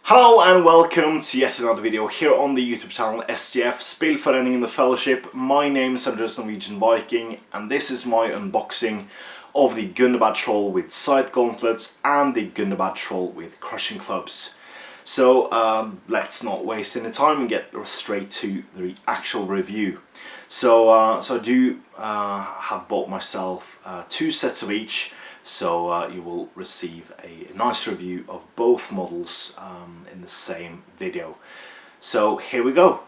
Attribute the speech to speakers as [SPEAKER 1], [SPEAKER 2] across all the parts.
[SPEAKER 1] Hello and welcome to yet another video here on the YouTube channel STF Spelföreningen the Fellowship. My name is Andreas Norwegian Viking and this is my unboxing of the Gundabad Troll with scythe gauntlets and the Gundabad Troll with crushing clubs. So let's not waste any time and get straight to the actual review. So I do have bought myself 2 sets of each. So you will receive a nice review of both models in the same video. So here we go.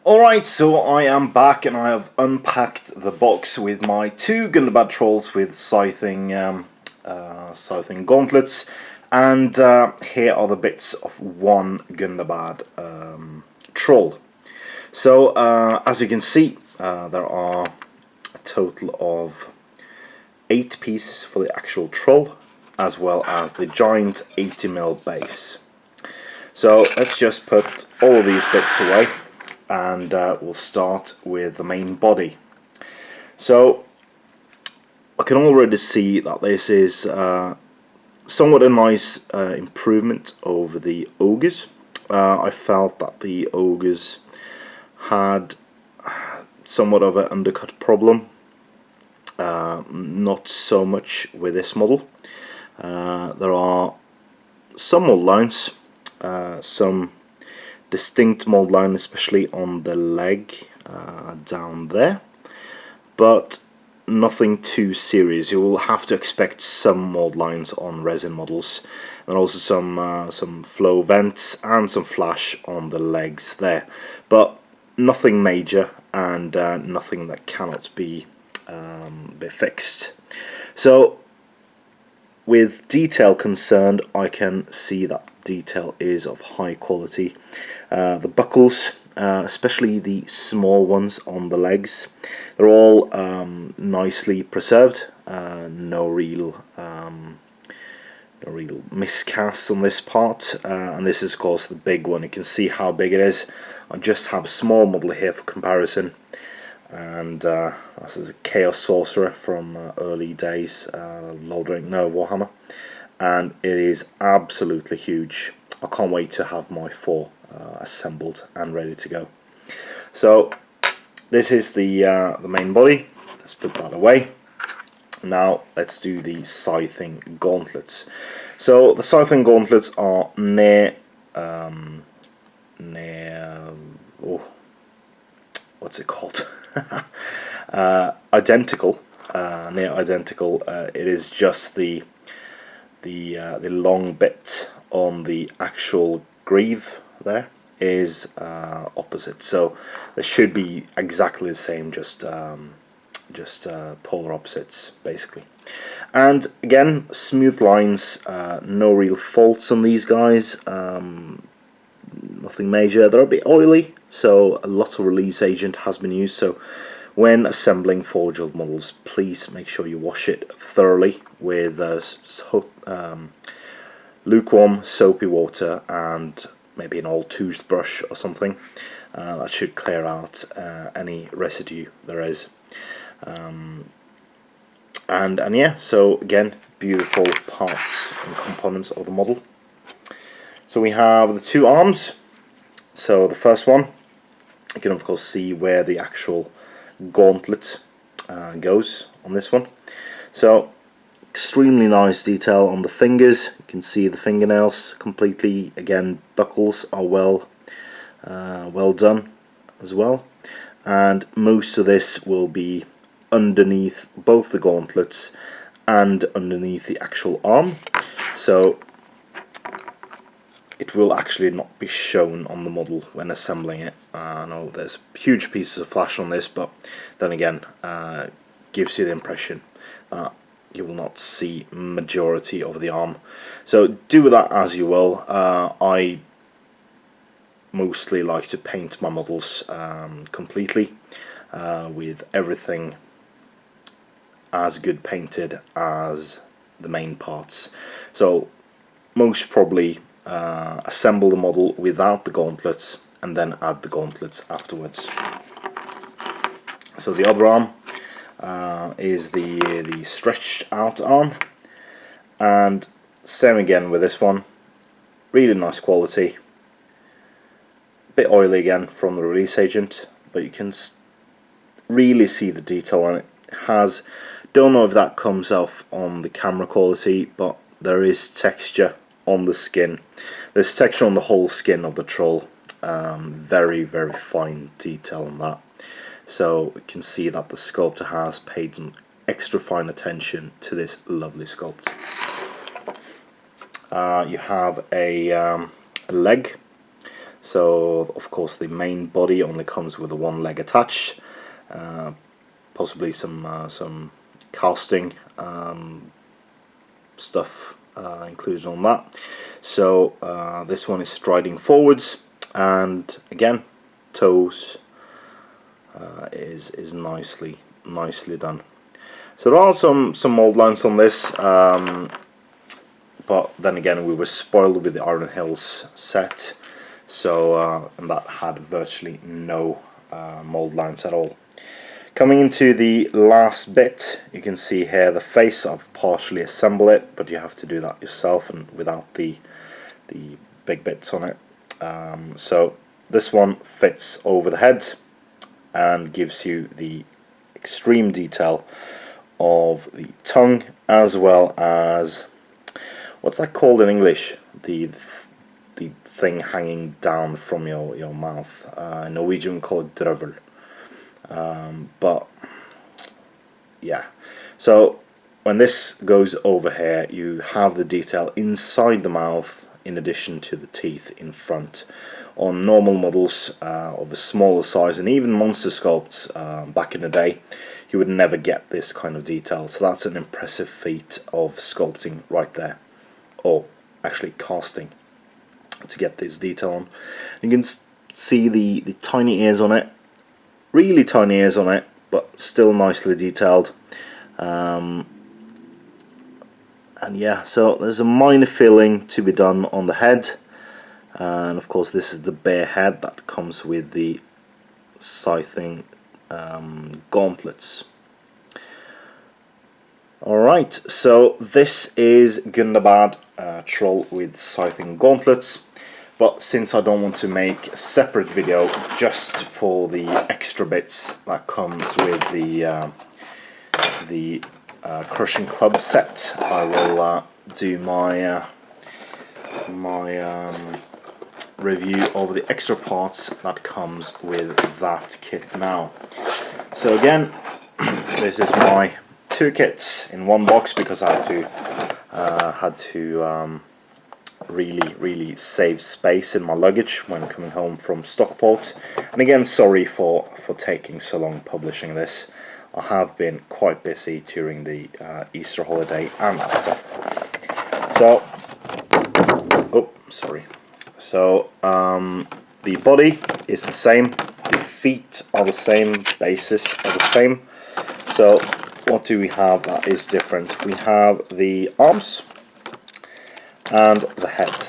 [SPEAKER 1] Alright, so I am back and I have unpacked the box with my 2 Gundabad Trolls with scything gauntlets, and here are the bits of one Gundabad Troll. So as you can see, there are a total of 8 pieces for the actual troll, as well as the giant 80mm base. So let's just put all of these bits away and we'll start with the main body. So I can already see that this is somewhat a nice improvement over the ogres. I felt that the ogres had somewhat of an undercut problem. Not so much with this model. There are some mold lines, some distinct mold line, especially on the leg down there, but nothing too serious. You will have to expect some mold lines on resin models, and also some flow vents and some flash on the legs there, but nothing major and nothing that cannot be fixed. So with detail concerned, I can see that detail is of high quality. The buckles, especially the small ones on the legs, they're all nicely preserved. No real miscasts on this part, and this is of course the big one. You can see how big it is. I just have a small model here for comparison. And this is a Chaos Sorcerer from early days, Warhammer, and it is absolutely huge. I can't wait to have my 4 assembled and ready to go. So this is the main body. Let's put that away. Now let's do the Scything gauntlets. So the Scything gauntlets are what's it called? Identical, near identical. It is just the long bit on the actual greave there is opposite. So they should be exactly the same, just polar opposites basically. And again, smooth lines, no real faults on these guys. Nothing major. They're a bit oily, so a lot of release agent has been used. So when assembling forged models, please make sure you wash it thoroughly with lukewarm soapy water and maybe an old toothbrush or something. That should clear out any residue there is. And yeah, so again, beautiful parts and components of the model. So we have the 2 arms. So the first one, you can of course see where the actual gauntlet goes on this one. So extremely nice detail on the fingers. You can see the fingernails completely. Again, buckles are well done as well. And most of this will be underneath both the gauntlets and underneath the actual arm. So it will actually not be shown on the model when assembling it. I know there's huge pieces of flash on this, but then again, gives you the impression that you will not see majority of the arm. So do with that as you will. I mostly like to paint my models completely with everything as good painted as the main parts. So most probably assemble the model without the gauntlets and then add the gauntlets afterwards. So the other arm is the stretched out arm, and same again with this one. really nice quality. A bit oily again from the release agent, but you can really see the detail on it. Don't know if that comes off on the camera quality, but there is texture on the skin. There's texture on the whole skin of the troll. Very, very fine detail on that. So you can see that the sculptor has paid some extra fine attention to this lovely sculpt. You have a leg. So of course the main body only comes with a one leg attached. Possibly some casting stuff included on that. So this one is striding forwards, and again, toes is nicely done. So there are some mold lines on this, but then again, we were spoiled with the Iron Hills set, so and that had virtually no mold lines at all. Coming into the last bit, you can see here the face. I've partially assembled it, but you have to do that yourself and without the big bits on it. So this one fits over the head and gives you the extreme detail of the tongue, as well as, what's that called in English? The thing hanging down from your mouth. In Norwegian we call it drøvel. But yeah, so when this goes over here, you have the detail inside the mouth in addition to the teeth in front. On normal models of a smaller size, and even monster sculpts back in the day, you would never get this kind of detail. So that's an impressive feat of sculpting right there, or actually casting, to get this detail on. You can see the tiny ears on it. Really tiny ears on it, but still nicely detailed. And yeah, so there's a minor filling to be done on the head, and of course this is the bare head that comes with the Scything gauntlets. Alright, so this is Gundabad Troll with Scything gauntlets. But since I don't want to make a separate video just for the extra bits that comes with the crushing club set, I will do my review of the extra parts that comes with that kit now. So again, this is my two kits in one box, because I had to really save space in my luggage when coming home from Stockport. And again, sorry for taking so long publishing this. I have been quite busy during the Easter holiday and after. So, oh, sorry. So the body is the same, the feet are the same, bases are the same. So what do we have that is different? We have the arms and the head.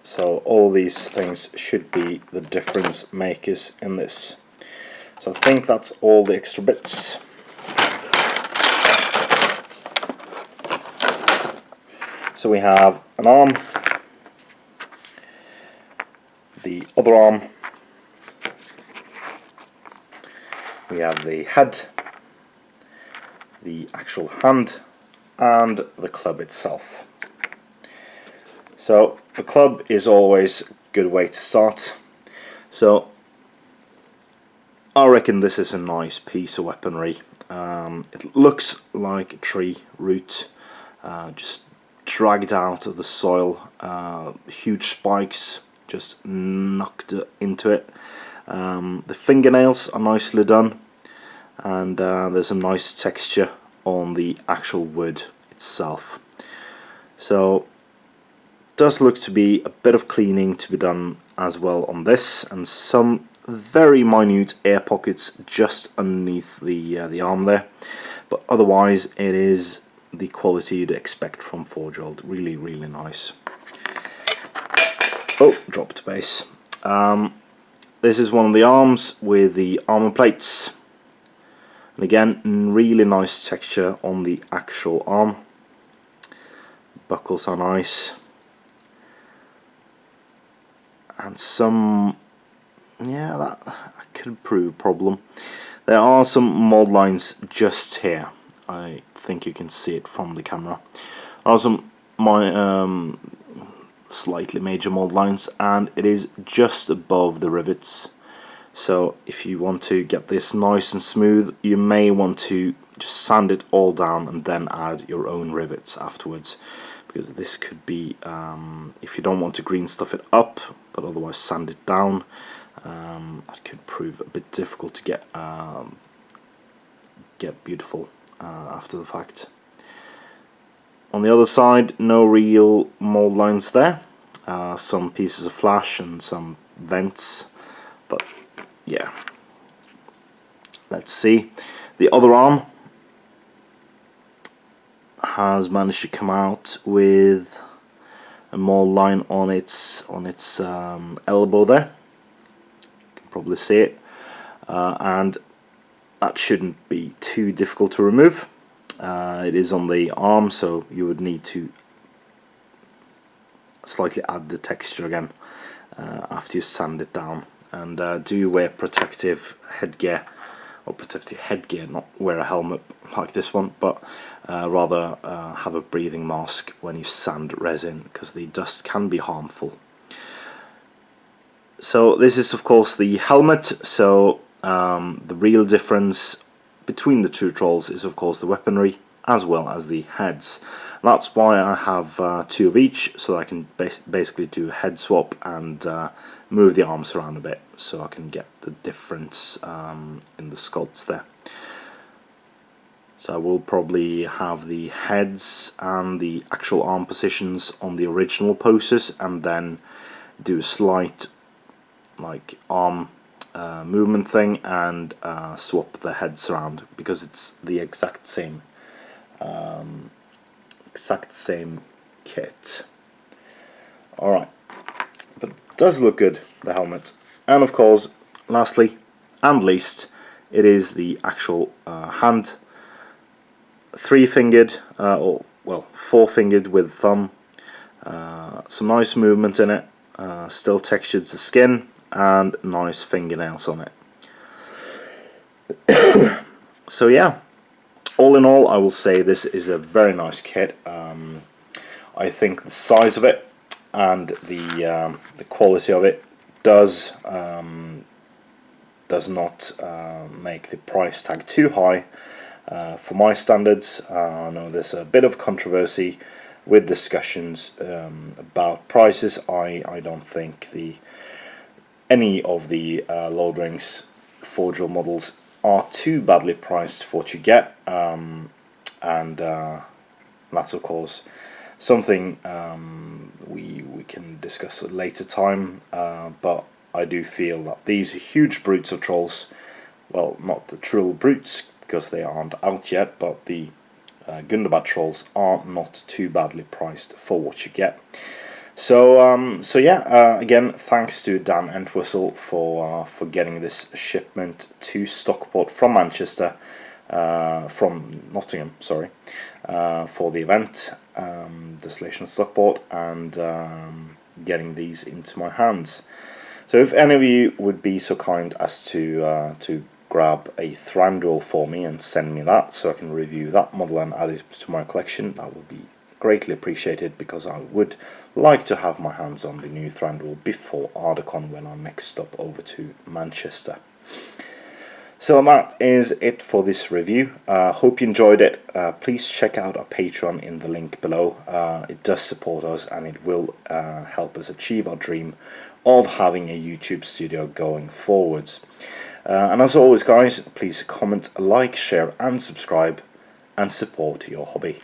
[SPEAKER 1] So all these things should be the difference makers in this. So I think that's all the extra bits. So we have an arm, the other arm, we have the head, the actual hand, and the club itself. So the club is always a good way to start. So I reckon this is a nice piece of weaponry. It looks like a tree root, just dragged out of the soil. Huge spikes just knocked into it. The fingernails are nicely done, and there's a nice texture on the actual wood itself. So does look to be a bit of cleaning to be done as well on this, and some very minute air pockets just underneath the arm there, but otherwise it is the quality you'd expect from Forge World. Really nice. Oh, dropped base. This is one of the arms with the armor plates, and again, really nice texture on the actual arm. Buckles are nice. and some, yeah, that could prove a problem. There are some mold lines just here. I think you can see it from the camera. There are some slightly major mold lines, and it is just above the rivets. So if you want to get this nice and smooth, you may want to just sand it all down and then add your own rivets afterwards, because this could be, if you don't want to green stuff it up but otherwise sand it down, that could prove a bit difficult to get beautiful after the fact. On the other side, no real mold lines there. Some pieces of flash and some vents, but yeah. Let's see. The other arm has managed to come out with a mold line on its elbow there. You can probably see it, and that shouldn't be too difficult to remove. It is on the arm, so you would need to slightly add the texture again after you sand it down. And do wear protective headgear, or protective headgear, not wear a helmet like this one, but rather have a breathing mask when you sand resin, because the dust can be harmful. So this is of course the helmet. So the real difference between the two trolls is of course the weaponry as well as the heads. That's why I have two of each, so I can basically do a head swap and move the arms around a bit, so I can get the difference in the sculpts there. So I will probably have the heads and the actual arm positions on the original poses, and then do a slight like arm movement thing and swap the heads around, because it's the exact same kit. Alright, but it does look good, the helmet. And of course, lastly and least, it is the actual hand. Three-fingered, or well, four-fingered with thumb. Some nice movement in it, still textured to skin, and nice fingernails on it. So yeah, all in all, I will say this is a very nice kit. I think the size of it and the quality of it does not make the price tag too high for my standards. I know there's a bit of controversy with discussions about prices. I don't think any of the Lord Rings Forge World models are too badly priced for what you get, and that's of course something we can discuss at a later time, but I do feel that these huge brutes of trolls, well, not the Troll brutes because they aren't out yet, but the Gundabad Trolls are not too badly priced for what you get. So yeah, again, thanks to Dan Entwistle for getting this shipment to Stockport from Manchester, from Nottingham, sorry, for the event, Desolation Stockport, and getting these into my hands. So if any of you would be so kind as to grab a Thranduil for me and send me that, so I can review that model and add it to my collection, that would be greatly appreciated, because I would like to have my hands on the new Thranduil before Ardacon, when I next stop over to Manchester. So that is it for this review. Hope you enjoyed it. Please check out our Patreon in the link below. It does support us, and it will help us achieve our dream of having a YouTube studio going forwards. And as always guys, please comment, like, share and subscribe, and support your hobby.